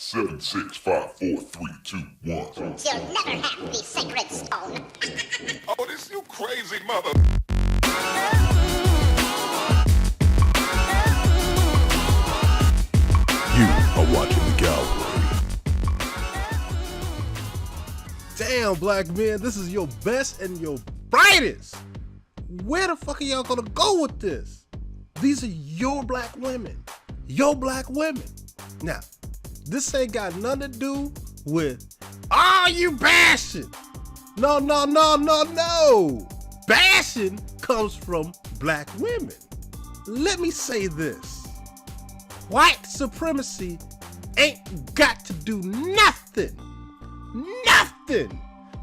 7, 6, 5, 4, 3, 2, 1. You'll never have the sacred stone. Oh, this you crazy mother. You are watching the Gallery. Damn, black men, this is your best and your brightest. Where the fuck are y'all gonna go with this? These are your black women. Your black women. Now, this ain't got nothing to do with, you bashing. No. Bashing comes from black women. Let me say this. White supremacy ain't got to do nothing.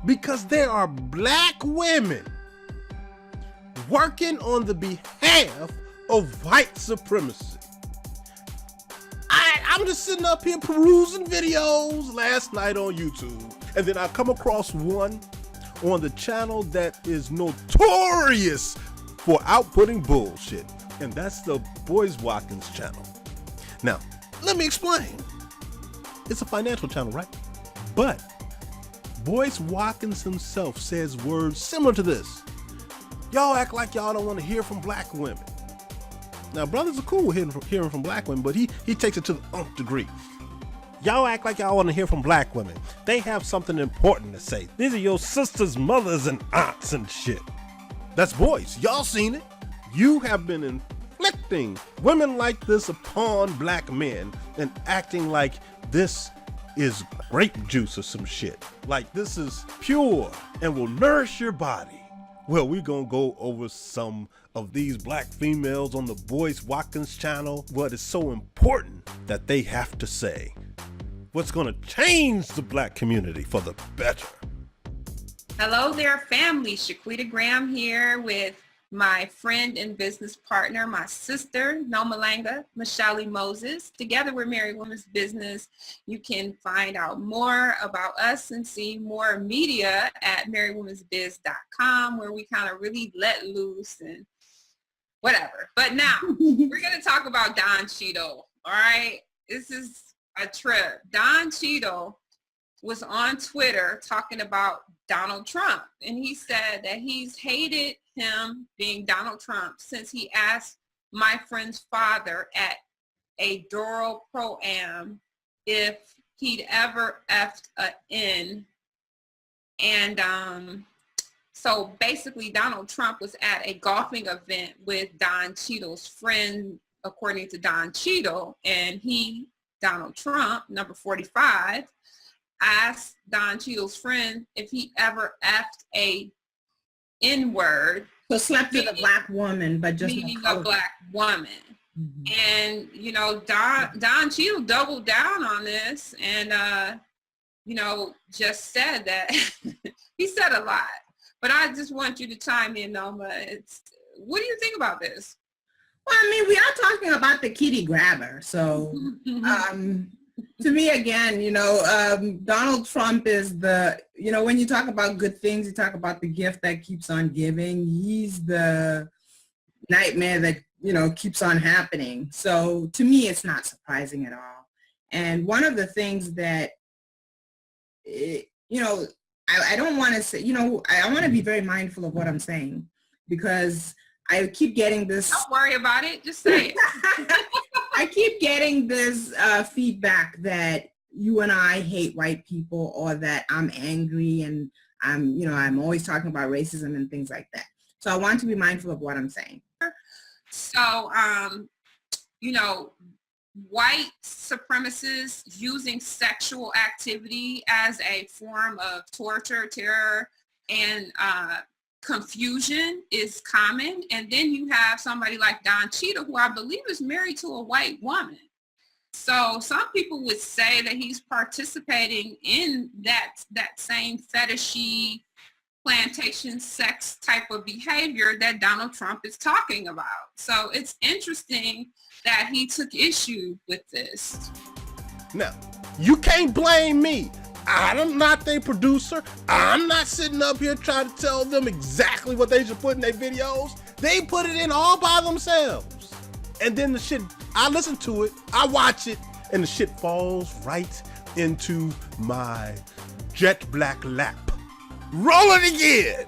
Because there are black women working on the behalf of white supremacy. I'm just sitting up here perusing videos last night on YouTube, and then I come across one on the channel that is notorious for outputting bullshit, and that's the Boyce Watkins channel. Now, let me explain. It's a financial channel, right? But Boyce Watkins himself says words similar to this. Y'all act like y'all don't want to hear from black women. Now, brothers are cool hearing from black women, but he takes it to the nth degree. Y'all act like y'all want to hear from black women. They have something important to say. These are your sisters, mothers, and aunts and shit. That's Boyce. Y'all seen it. You have been inflicting women like this upon black men and acting like this is grape juice or some shit. Like this is pure and will nourish your body. Well, we're gonna go over some of these black females on the Boyce Watkins channel, what is so important that they have to say. What's gonna change the black community for the better. Hello there, family. Shaquita Graham here with my friend and business partner, my sister, mhlauli-moses. Together we're Married Women's Business. You can find out more about us and see more media at marriedwomensbiz.com, where we kind of really let loose and whatever. But now we're going to talk about Don Cheadle. All right. This is a trip. Don Cheadle was on Twitter talking about Donald Trump, and he said that he's hated him being Donald Trump since he asked my friend's father at a Doro Pro-Am if he'd ever effed a N. And so basically Donald Trump was at a golfing event with Don Cheadle's friend, according to Don Cheadle, and he, Donald Trump, number 45, asked Don Cheadle's friend if he ever effed a N-word. So slept with a black woman, but just meaning a black woman. Mm-hmm. And, you know, Don Cheadle doubled down on this and, you know, just said that he said a lot. But I just want you to chime in, Noma. What do you think about this? Well, I mean, we are talking about the kitty grabber. So to me, again, you know, Donald Trump is the, you know, when you talk about good things, you talk about the gift that keeps on giving. He's the nightmare that, you know, keeps on happening. So to me, it's not surprising at all. And one of the things that, you know, I don't want to say, you know, I want to be very mindful of what I'm saying, because I keep getting this. Don't worry about it. Just say it. I keep getting this feedback that you and I hate white people, or that I'm angry and I'm always talking about racism and things like that. So I want to be mindful of what I'm saying. So, you know, white supremacists using sexual activity as a form of torture, terror, and confusion is common. And then you have somebody like Don Cheadle, who I believe is married to a white woman. So some people would say that he's participating in that same fetishy plantation sex type of behavior that Donald Trump is talking about. So it's interesting that he took issue with this. Now, you can't blame me. I'm not their producer. I'm not sitting up here trying to tell them exactly what they should put in their videos. They put it in all by themselves. And then the shit, I listen to it, I watch it, and the shit falls right into my jet black lap. Roll it again.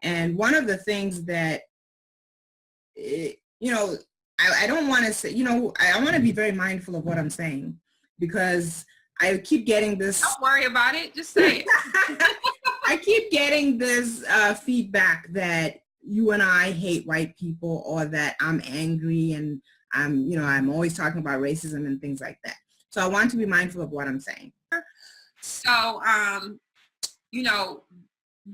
And one of the things that, I don't want to say, I want to be very mindful of what I'm saying, because I keep getting this. Don't worry about it. Just say it. I keep getting this feedback that you and I hate white people, or that I'm angry and I'm always talking about racism and things like that. So I want to be mindful of what I'm saying. So,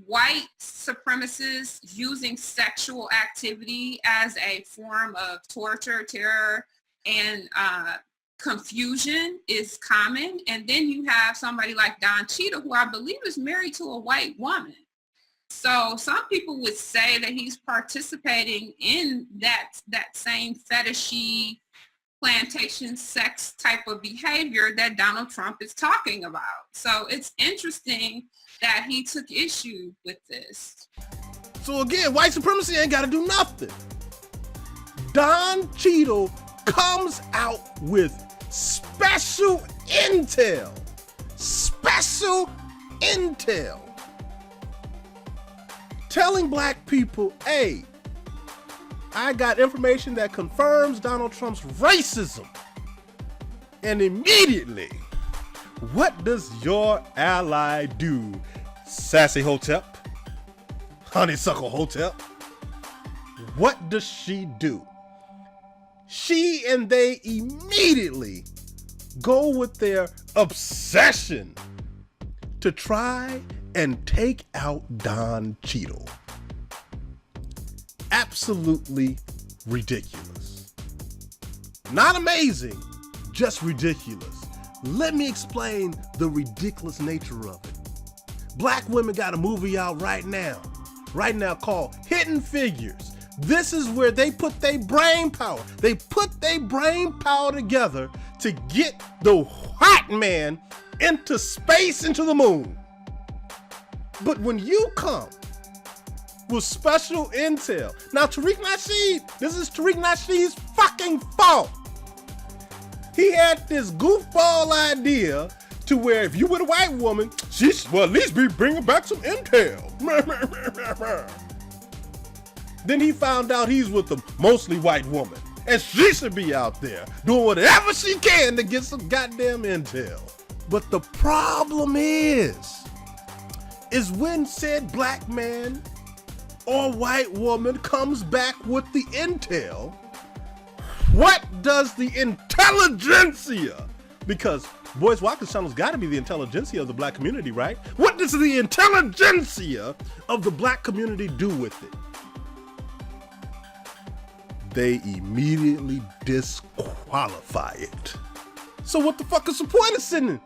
white supremacists using sexual activity as a form of torture, terror, and confusion is common. And then you have somebody like Don Cheadle, who I believe is married to a white woman. So some people would say that he's participating in that same fetishy plantation sex type of behavior that Donald Trump is talking about. So it's interesting that he took issue with this. So again, white supremacy ain't got to do nothing. Don Cheadle comes out with special intel. Telling black people, hey, I got information that confirms Donald Trump's racism. And immediately, what does your ally do? Sassy Hotep? Honeysuckle Hotep? What does she do? She and they immediately go with their obsession to try and take out Don Cheadle. Absolutely ridiculous. Not amazing, just ridiculous. Let me explain the ridiculous nature of it. Black women got a movie out right now called Hidden Figures. This is where they put their brain power. They put their brain power together to get the white man into space, into the moon. But when you come with special intel, now Tariq Nasheed, this is Tariq Nasheed's fucking fault. He had this goofball idea to where if you were a white woman, she should at least be bringing back some intel. Then he found out he's with a mostly white woman, and she should be out there doing whatever she can to get some goddamn intel. But the problem is when said black man or white woman comes back with the intel, what does the intelligentsia, because Boyce Watkins channel's got to be the intelligentsia of the black community, right? What does the intelligentsia of the black community do with it? They immediately disqualify it. So what the fuck is the point of sending?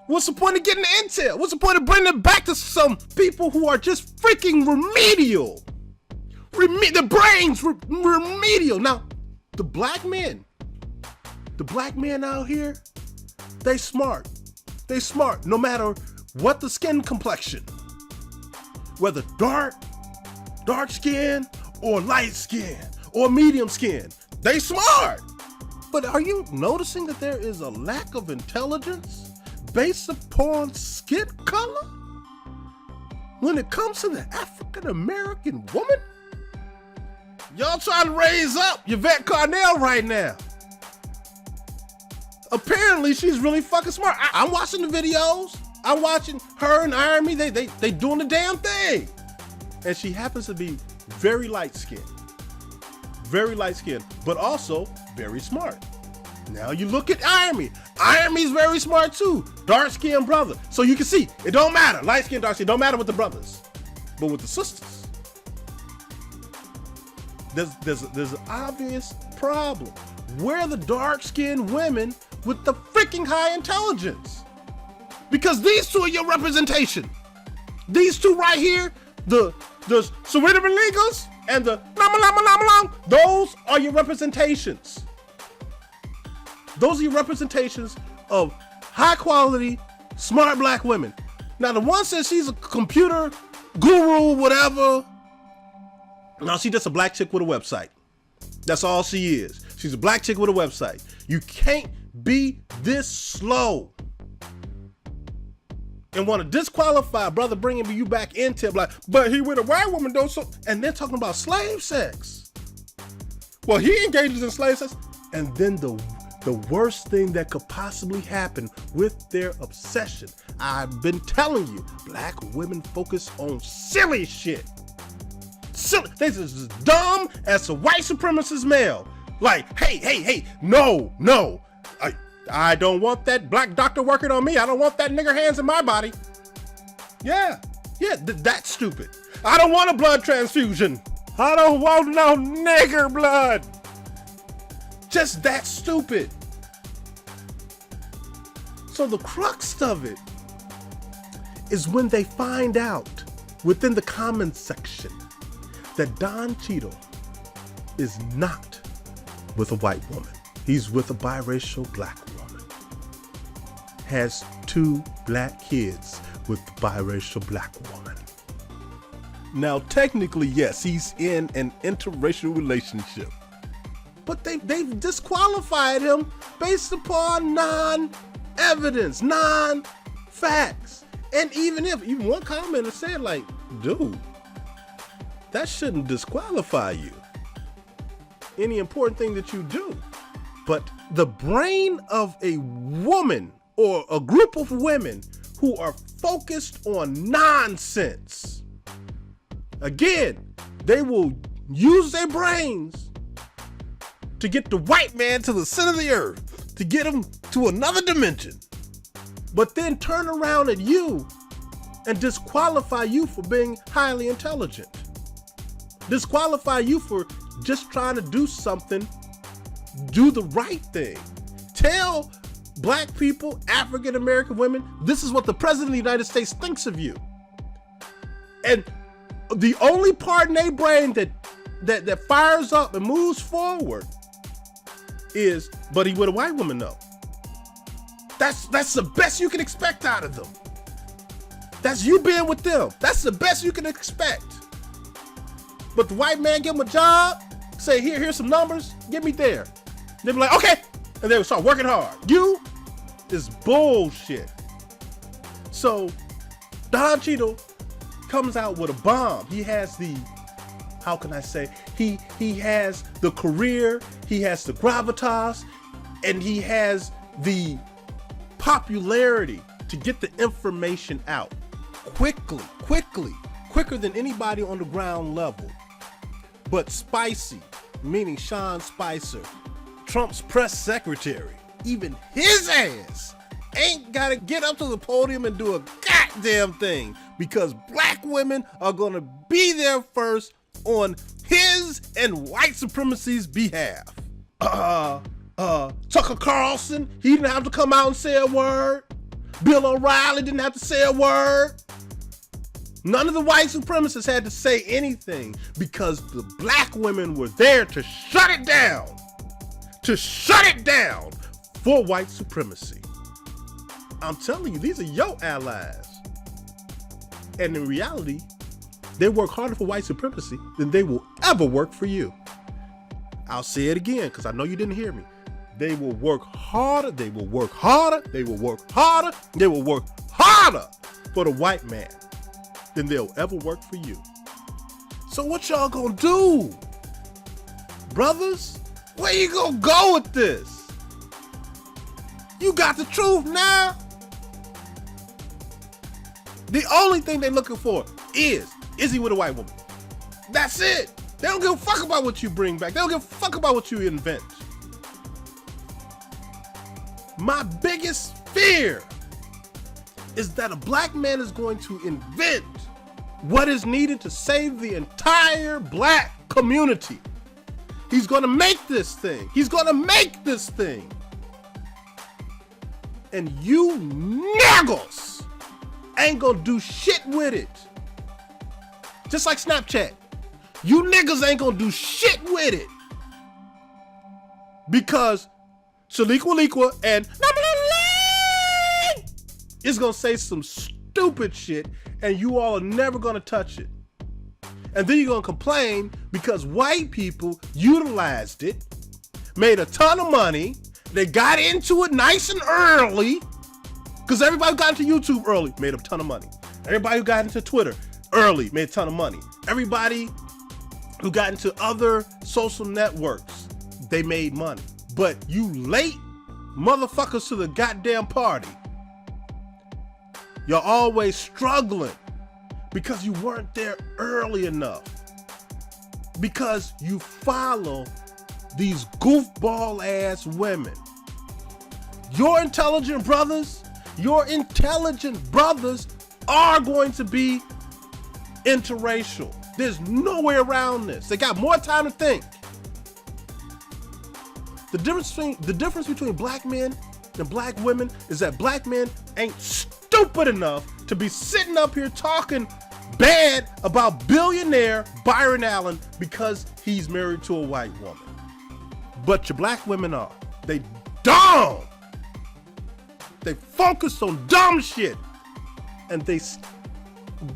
What's the point of getting the intel? What's the point of bringing it back to some people who are just freaking remedial? The brains remedial. Now, the black men out here, they smart. They smart no matter what the skin complexion. Whether dark skin or light skin or medium skin, they smart. But are you noticing that there is a lack of intelligence based upon skin color when it comes to the African American woman? Y'all trying to raise up Yvette Carnell right now. Apparently she's really fucking smart. I'm watching the videos. I'm watching her and Irony. They doing the damn thing. And she happens to be very light skinned. Very light skinned, but also very smart. Now you look at Irony. Irony's very smart too. Dark skinned brother. So you can see, it don't matter. Light skin, dark skin, don't matter with the brothers. But with the sisters, there's an obvious problem. Where are the dark skinned women with the freaking high intelligence? Because these two are your representation. These two right here, the Serena Legas and the Lama, those are your representations. Those are your representations of high quality, smart black women. Now the one says she's a computer guru, whatever. No, she's just a black chick with a website. That's all she is. She's a black chick with a website. You can't be this slow and want to disqualify brother bringing you back into it, like, but he with a white woman though, so, and they're talking about slave sex. Well, he engages in slave sex, and then the worst thing that could possibly happen with their obsession. I've been telling you, black women focus on silly shit. Silly, they just as dumb as a white supremacist male. Like, hey, no, I don't want that black doctor working on me. I don't want that nigger hands in my body. Yeah, that's stupid. I don't want a blood transfusion. I don't want no nigger blood. Just that stupid. So the crux of it is when they find out within the comment section that Don Cheadle is not with a white woman. He's with a biracial black woman. Has 2 black kids with the biracial black woman. Now, technically, yes, he's in an interracial relationship. But they've disqualified him based upon non-evidence, non-facts. And even one commenter said, like, dude, that shouldn't disqualify you. Any important thing that you do. But the brain of a woman or a group of women who are focused on nonsense, again, they will use their brains to get the white man to the center of the earth, to get him to another dimension, but then turn around at you and disqualify you for being highly intelligent. Disqualify you for just trying to do something, do the right thing. Tell black people, African American women, this is what the President of the United States thinks of you. And the only part in their brain that fires up and moves forward is, but he with a white woman though. That's the best you can expect out of them. That's you being with them. That's the best you can expect. But the white man give him a job, say, here's some numbers, get me there. They be like, okay. And they would start working hard. You is bullshit. So Don Cheadle comes out with a bomb. He has the, how can I say, he has the career, he has the gravitas, and he has the popularity to get the information out quicker than anybody on the ground level. But spicy, meaning Sean Spicer, Trump's press secretary, even his ass ain't gotta get up to the podium and do a goddamn thing, because black women are gonna be there first on his and white supremacy's behalf. Tucker Carlson, he didn't have to come out and say a word. Bill O'Reilly didn't have to say a word. None of the white supremacists had to say anything, because the black women were there to shut it down. To shut it down for white supremacy. I'm telling you, these are your allies. And in reality, they work harder for white supremacy than they will ever work for you. I'll say it again, because I know you didn't hear me. They will work harder, they will work harder, they will work harder, they will work harder for the white man than they'll ever work for you. So what y'all gonna do? Brothers, where you gonna go with this? You got the truth now. The only thing they're looking for is he with a white woman? That's it. They don't give a fuck about what you bring back. They don't give a fuck about what you invent. My biggest fear is that a black man is going to invent what is needed to save the entire black community. He's gonna make this thing. He's gonna make this thing. And you niggas ain't gonna do shit with it. Just like Snapchat. You niggas ain't gonna do shit with it. Because Shaliqua and is gonna say some stupid shit, and you all are never gonna touch it. And then you're gonna complain because white people utilized it, made a ton of money, They got into it nice and early, because everybody who got into YouTube early made a ton of money. Everybody who got into Twitter early made a ton of money. Everybody who got into other social networks, they made money. But you late motherfuckers to the goddamn party, you're always struggling because you weren't there early enough. Because you follow these goofball ass women. Your intelligent brothers are going to be interracial. There's no way around this. They got more time to think. The difference between black men and black women is that black men ain't stupid enough to be sitting up here talking bad about billionaire Byron Allen because he's married to a white woman. But your black women are. They dumb. They focus on dumb shit.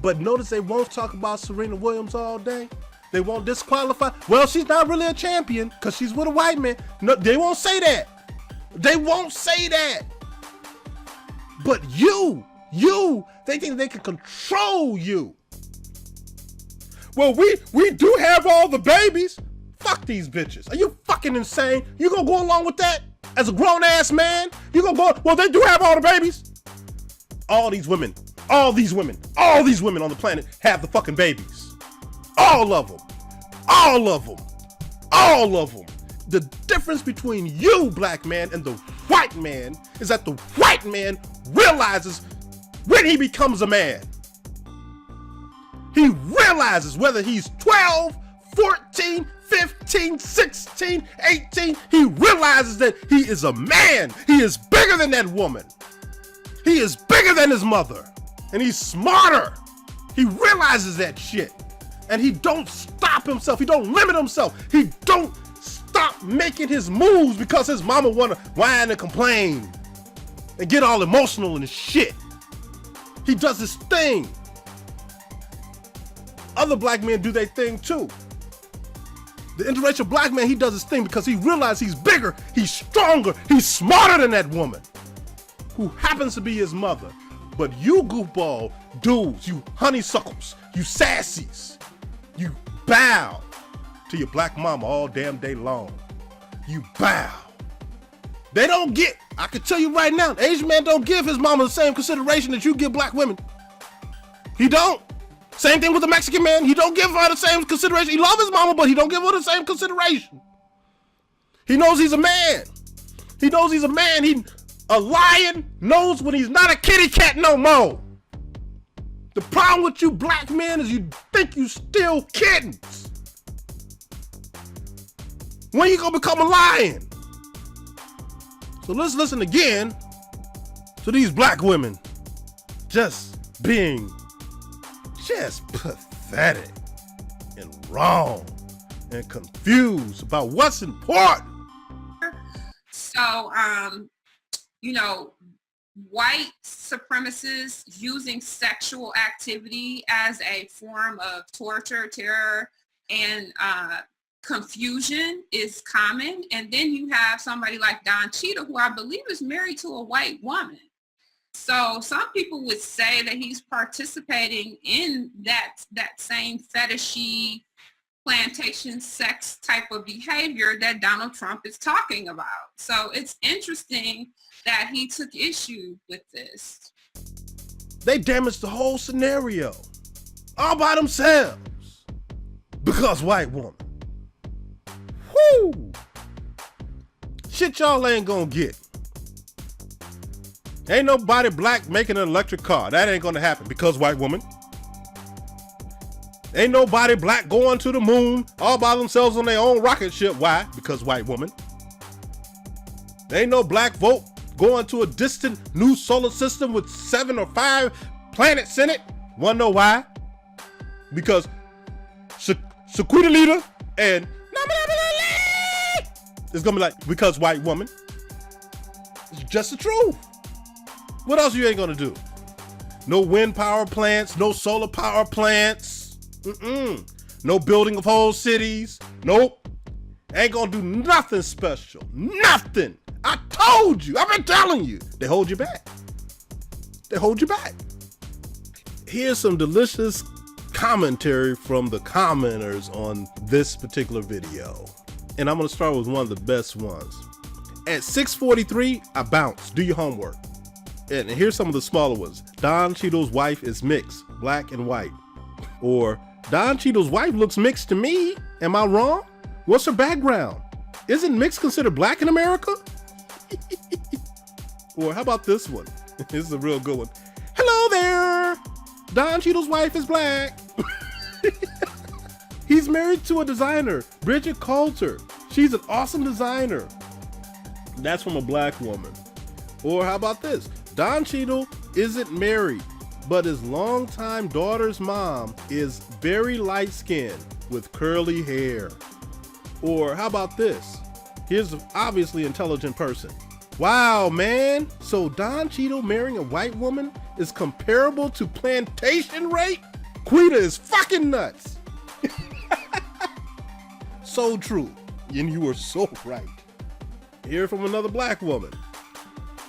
But notice they won't talk about Serena Williams all day. They won't disqualify. Well, she's not really a champion because she's with a white man. No, they won't say that. They won't say that. But they think they can control you. Well, we do have all the babies. Fuck these bitches. Are you fucking insane? You gonna go along with that as a grown ass man? You gonna go, well, they do have all the babies. All these women on the planet have the fucking babies. All of them. The difference between you, black man, and the white man is that the white man realizes when he becomes a man. He realizes whether he's 12, 14, 15, 16, 18, he realizes that he is a man. He is bigger than that woman. He is bigger than his mother. And he's smarter. He realizes that shit. And he don't stop himself. He don't limit himself. He don't stop making his moves because his mama wanna whine and complain and get all emotional and shit. He does his thing. Other black men do their thing too. The interracial black man, he does his thing because he realizes he's bigger, he's stronger, he's smarter than that woman who happens to be his mother. But you goofball dudes, you honeysuckles, you sassies, you bow to your black mama all damn day long. You bow. They don't get, I can tell you right now, the Asian man don't give his mama the same consideration that you give black women. He don't. Same thing with the Mexican man. He don't give her the same consideration. He loves his mama, but he don't give her the same consideration. He knows he's a man. A lion knows when he's not a kitty cat no more. The problem with you black men is you think you still kittens. When you gonna become a lion? So let's listen again to these black women just being just pathetic and wrong and confused about what's important. So, white supremacists using sexual activity as a form of torture, terror, and confusion is common. And then you have somebody like Don Cheadle, who I believe is married to a white woman. So some people would say that he's participating in that same fetishy plantation sex type of behavior that Donald Trump is talking about. So it's interesting that he took issue with this. They damaged the whole scenario all by themselves because white woman. Whoo! Shit y'all ain't gonna get. Ain't nobody black making an electric car. That ain't gonna happen because white woman. Ain't nobody black going to the moon all by themselves on their own rocket ship. Why? Because white woman. Ain't no black vote going to a distant new solar system with 7 or 5 planets in it. Wanna know why? Because Shaquita Leader and it's gonna be like, because white woman. It's just the truth. What else you ain't gonna do? No wind power plants, no solar power plants. No building of whole cities. Nope. Ain't gonna do nothing special. Nothing I told you. I've been telling you. They hold you back. They hold you back. Here's some delicious commentary from the commenters on this particular video. And I'm going to start with one of the best ones. At 6:43, I bounce. Do your homework. And here's some of the smaller ones. Don Cheadle's wife is mixed, black and white. Or, Don Cheadle's wife looks mixed to me. Am I wrong? What's her background? Isn't mixed considered black in America? Or how about this one? This is a real good one. Hello there. Don Cheadle's wife is black. He's married to a designer, Bridget Coulter. She's an awesome designer. That's from a black woman. Or how about this? Don Cheadle isn't married, but his longtime daughter's mom is very light-skinned with curly hair. Or how about this? Here's an obviously intelligent person. Wow, man. So Don Cheadle marrying a white woman is comparable to plantation rape? Quita is fucking nuts. So true. And you were so right. Hear from another black woman.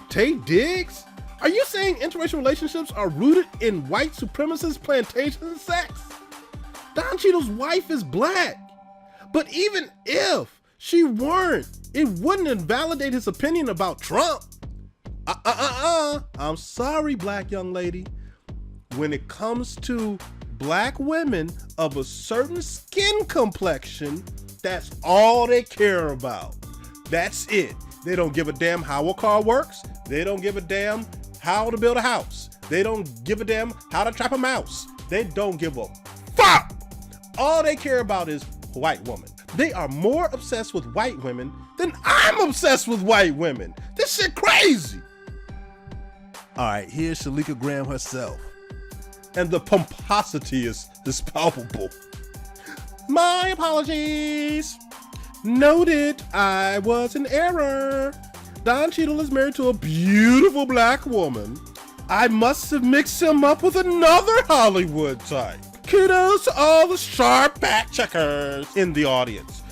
Tate Diggs? Are you saying interracial relationships are rooted in white supremacist plantation sex? Don Cheadle's wife is black. But even if she weren't, it wouldn't invalidate his opinion about Trump. I'm sorry, black young lady. When it comes to black women of a certain skin complexion, that's all they care about. That's it. They don't give a damn how a car works. They don't give a damn how to build a house. They don't give a damn how to trap a mouse. They don't give a fuck. All they care about is white woman. They are more obsessed with white women than I'm obsessed with white women. This shit crazy. All right, here's Shalika Graham herself. And the pomposity is palpable. My apologies. Noted, I was in error. Don Cheadle is married to a beautiful black woman. I must have mixed him up with another Hollywood type. Kudos to all the sharp fact checkers in the audience.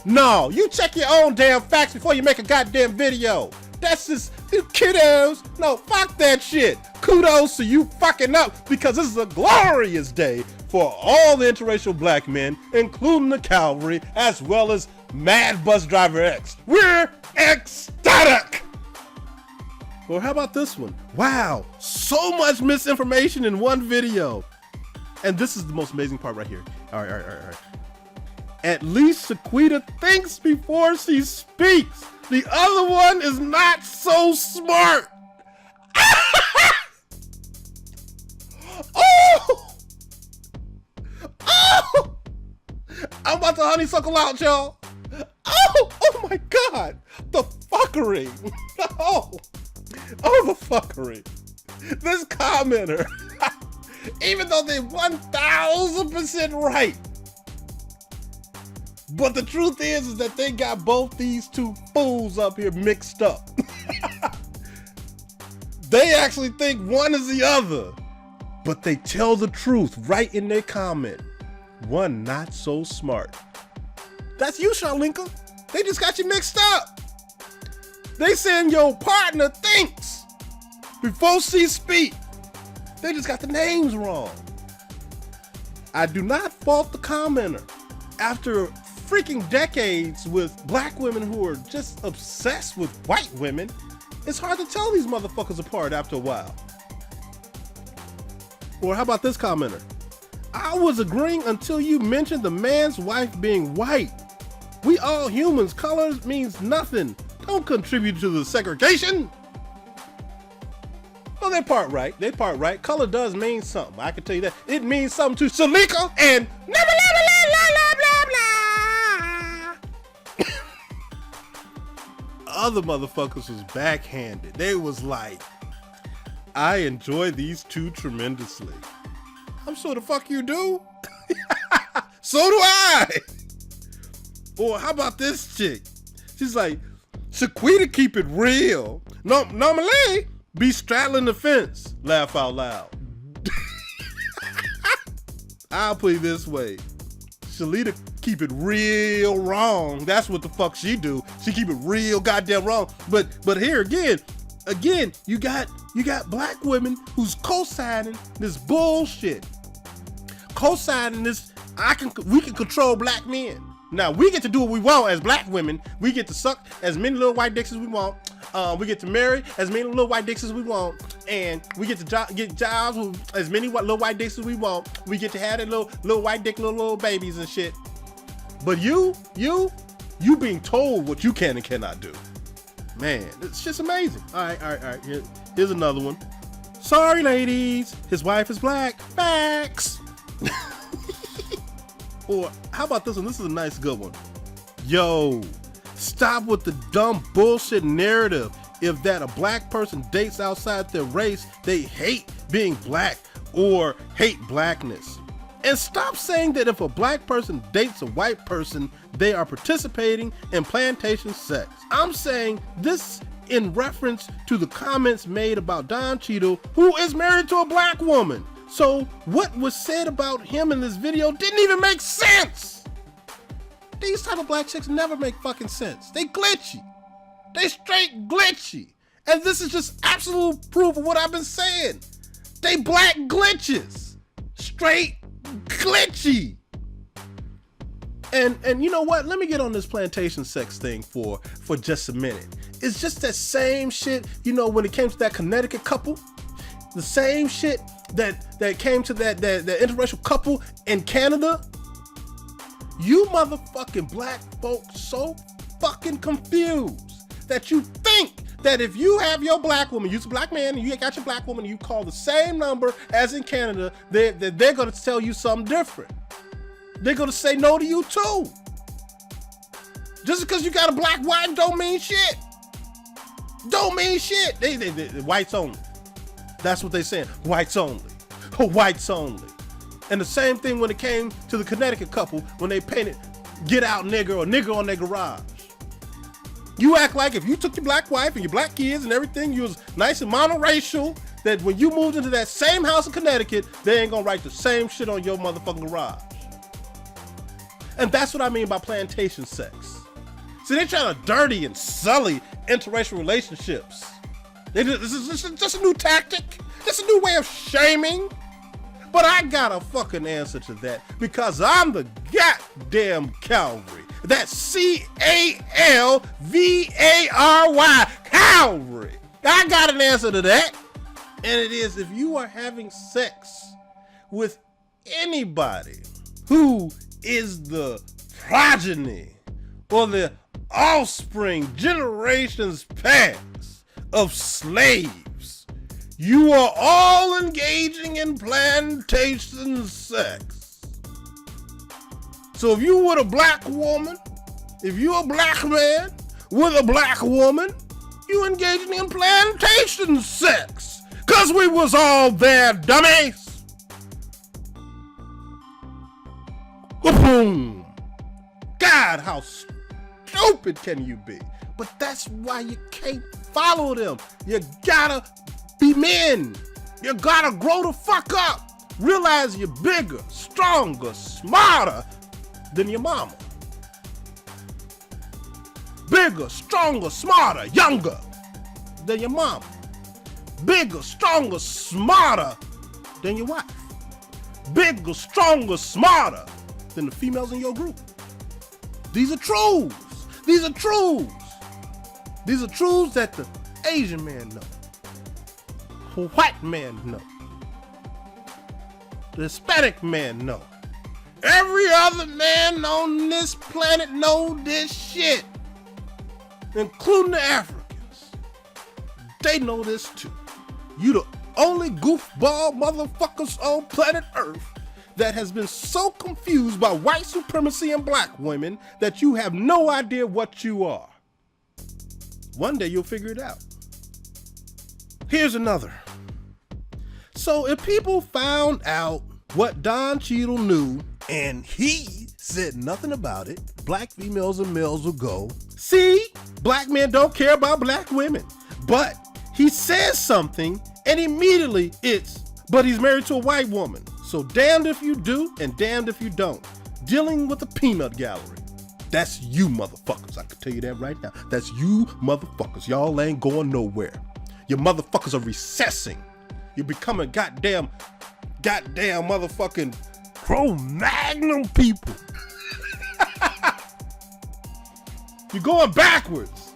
No, you check your own damn facts before you make a goddamn video. That's just kiddos. No, fuck that shit. Kudos to you fucking up because this is a glorious day for all the interracial black men, including the cavalry, as well as Mad Bus Driver X. We're ecstatic. Or how about this one? Wow, so much misinformation in one video. And this is the most amazing part right here. All right. At least Sequita thinks before she speaks. The other one is not so smart. Oh! I'm about to honeysuckle out, y'all. Oh my God. The fuckery. Oh, the fuckery. This commenter, even though they 1000% right, but the truth is that they got both these two fools up here mixed up. They actually think one is the other, but they tell the truth right in their comment. One not so smart. That's you, Shalinka. They just got you mixed up. They saying your partner thinks before she speak. They just got the names wrong. I do not fault the commenter. After freaking decades with black women who are just obsessed with white women, it's hard to tell these motherfuckers apart after a while. Or how about this commenter? I was agreeing until you mentioned the man's wife being white. We all humans, color means nothing. Don't contribute to the segregation. Well, they part right. Color does mean something. I can tell you that. It means something to Shalika and blah, blah, blah, blah, blah, blah. Other motherfuckers was backhanded. They was like, I enjoy these two tremendously. I'm sure the fuck you do. So do I. Or how about this chick? She's like, Shaquita keep it real. No, normally be straddling the fence. Laugh out loud. I'll put it this way. Shalita keep it real wrong. That's what the fuck she do. She keep it real goddamn wrong. But here again, you got black women who's co-signing this bullshit. Co-signing this, we can control black men. Now we get to do what we want as black women. We get to suck as many little white dicks as we want. We get to marry as many little white dicks as we want, and we get to get jobs with as many little white dicks as we want. We get to have that little white dick, little babies and shit. But you being told what you can and cannot do. Man, it's just amazing. All right. Here's another one. Sorry, ladies, his wife is black. Facts. Or how about this one? This is a nice good one. Yo, stop with the dumb bullshit narrative. If that a black person dates outside their race, they hate being black or hate blackness. And stop saying that if a black person dates a white person, they are participating in plantation sex. I'm saying this in reference to the comments made about Don Cheadle, who is married to a black woman. So what was said about him in this video didn't even make sense. These type of black chicks never make fucking sense. They glitchy. They straight glitchy. And this is just absolute proof of what I've been saying. They black glitches. Straight glitchy. And you know what? Let me get on this plantation sex thing for just a minute. It's just that same shit, when it came to that Connecticut couple, the same shit that came to that interracial couple in Canada. You motherfucking black folks so fucking confused that you think that if you have your black woman, you're a black man, and you got your black woman, and you call the same number as in Canada, they're going to tell you something different. They're going to say no to you too. Just because you got a black wife don't mean shit. Don't mean shit. They whites only. That's what they saying. Whites only. Whites only. And the same thing when it came to the Connecticut couple when they painted "Get Out Nigger" or "Nigger" on their garage. You act like if you took your black wife and your black kids and everything, you was nice and monoracial, that when you moved into that same house in Connecticut, they ain't gonna write the same shit on your motherfucking garage. And that's what I mean by plantation sex. See, they trying to dirty and sully interracial relationships. This is just a new tactic. Just a new way of shaming. But I got a fucking answer to that because I'm the goddamn Calvary. That's C-A-L-V-A-R-Y, Calvary. I got an answer to that. And it is, if you are having sex with anybody who is the progeny or the offspring, generations past of slaves, you are all engaging in plantation sex. So if you were a black woman, if you're a black man with a black woman, you engaging in plantation sex. Cause we was all there, dummies. Boom. God, how stupid can you be? But that's why you can't follow them. You gotta be men. You gotta grow the fuck up. Realize you're bigger, stronger, smarter than your mama. Bigger, stronger, smarter, younger than your mama. Bigger, stronger, smarter than your wife. Bigger, stronger, smarter than the females in your group. These are truths. These are truths. These are truths that the Asian man know. The white man know. The Hispanic man know. Every other man on this planet know this shit. Including the Africans. They know this too. You the only goofball motherfuckers on planet Earth that has been so confused by white supremacy and black women that you have no idea what you are. One day you'll figure it out. Here's another. So if people found out what Don Cheadle knew and he said nothing about it, black females and males will go, see, black men don't care about black women. But he says something and immediately but he's married to a white woman. So damned if you do and damned if you don't. dealing with the peanut gallery. That's you motherfuckers. I can tell you that right now. That's you motherfuckers. Y'all ain't going nowhere. You motherfuckers are recessing. You're becoming goddamn motherfucking Cro-Magnon people. You're going backwards.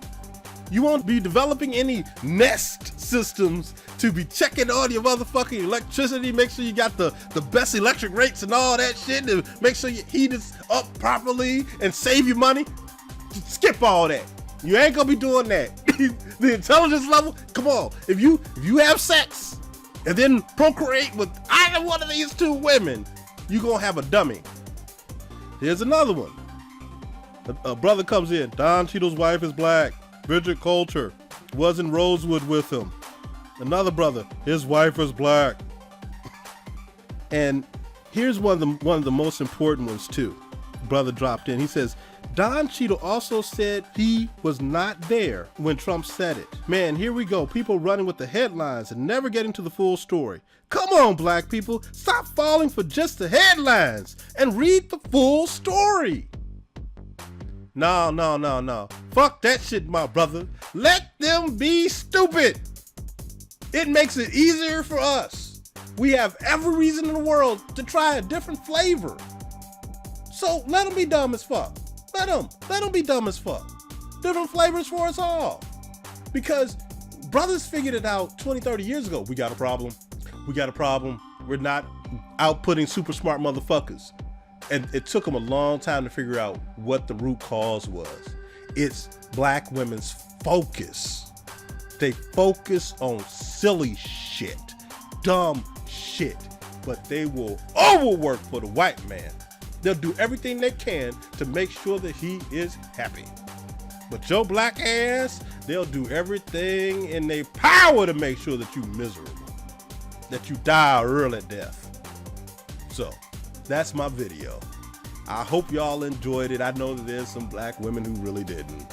You won't be developing any Nest systems to be checking all your motherfucking electricity, make sure you got the best electric rates and all that shit, to make sure your heat is up properly and save you money. Skip all that. You ain't gonna be doing that. The intelligence level, come on. If you have sex and then procreate with either one of these two women, you gonna have a dummy. Here's another one. A brother comes in. Don Cheadle's wife is black. Bridget Coulter was in Rosewood with him. Another brother, his wife is black. And here's one of the most important ones too. Brother dropped in. He says, Don Cheadle also said he was not there when Trump said it. Man, here we go. People running with the headlines and never getting to the full story. Come on, black people. Stop falling for just the headlines and read the full story. No. Fuck that shit, my brother. Let them be stupid. It makes it easier for us. We have every reason in the world to try a different flavor. So let them be dumb as fuck. Let them be dumb as fuck. Different flavors for us all. Because brothers figured it out 20, 30 years ago. We got a problem. We're not outputting super smart motherfuckers. And it took them a long time to figure out what the root cause was. It's black women's focus. They focus on silly shit, dumb shit, but they will overwork for the white man. They'll do everything they can to make sure that he is happy. But your black ass, they'll do everything in their power to make sure that you're miserable, that you die early death. So that's my video. I hope y'all enjoyed it. I know that there's some black women who really didn't.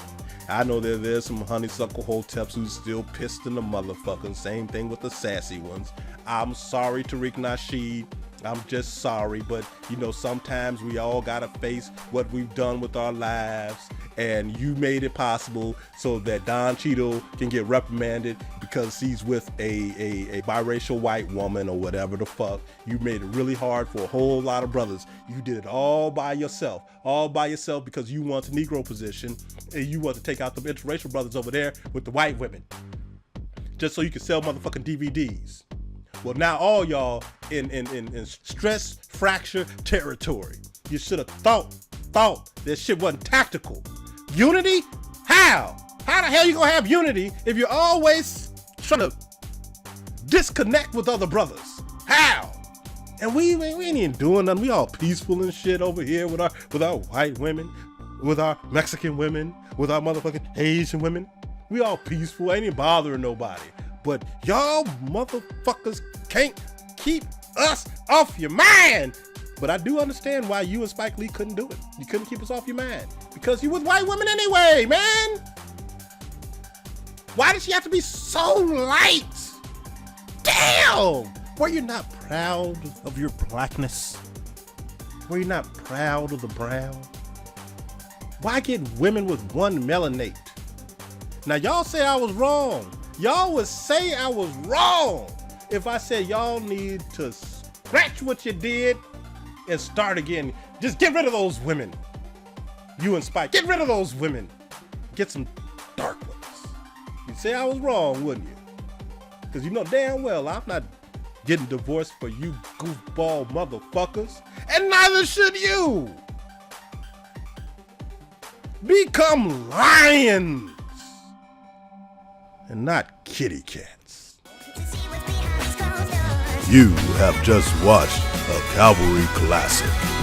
I know that there's some honeysuckle hoteps who's still pissed in the motherfucking. Same thing with the sassy ones. I'm sorry, Tariq Nasheed. I'm just sorry, but you know, sometimes we all gotta face what we've done with our lives, and you made it possible so that Don Cheadle can get reprimanded because he's with a biracial white woman or whatever the fuck. You made it really hard for a whole lot of brothers. You did it all by yourself because you want the Negro position and you want to take out the interracial brothers over there with the white women just so you can sell motherfucking DVDs. Well, now all y'all in stress fracture territory. You should have thought this shit wasn't tactical. Unity? How? How the hell you gonna have unity if you're always trying to disconnect with other brothers? How? And we ain't even doing nothing. We all peaceful and shit over here with our white women, with our Mexican women, with our motherfucking Asian women. We all peaceful, ain't even bothering nobody. But y'all motherfuckers can't keep us off your mind. But I do understand why you and Spike Lee couldn't do it. You couldn't keep us off your mind. Because you with white women anyway, man. Why did she have to be so light? Damn! Were you not proud of your blackness? Were you not proud of the brown? Why get women with one melanate? Now y'all say I was wrong. Y'all would say I was wrong if I said y'all need to scratch what you did and start again. Just get rid of those women. You and Spike, get rid of those women. Get some dark ones. You'd say I was wrong, wouldn't you? Because you know damn well I'm not getting divorced for you goofball motherfuckers. And neither should you. Become lions and not kitty cats. You have just watched a Cavalry Classic.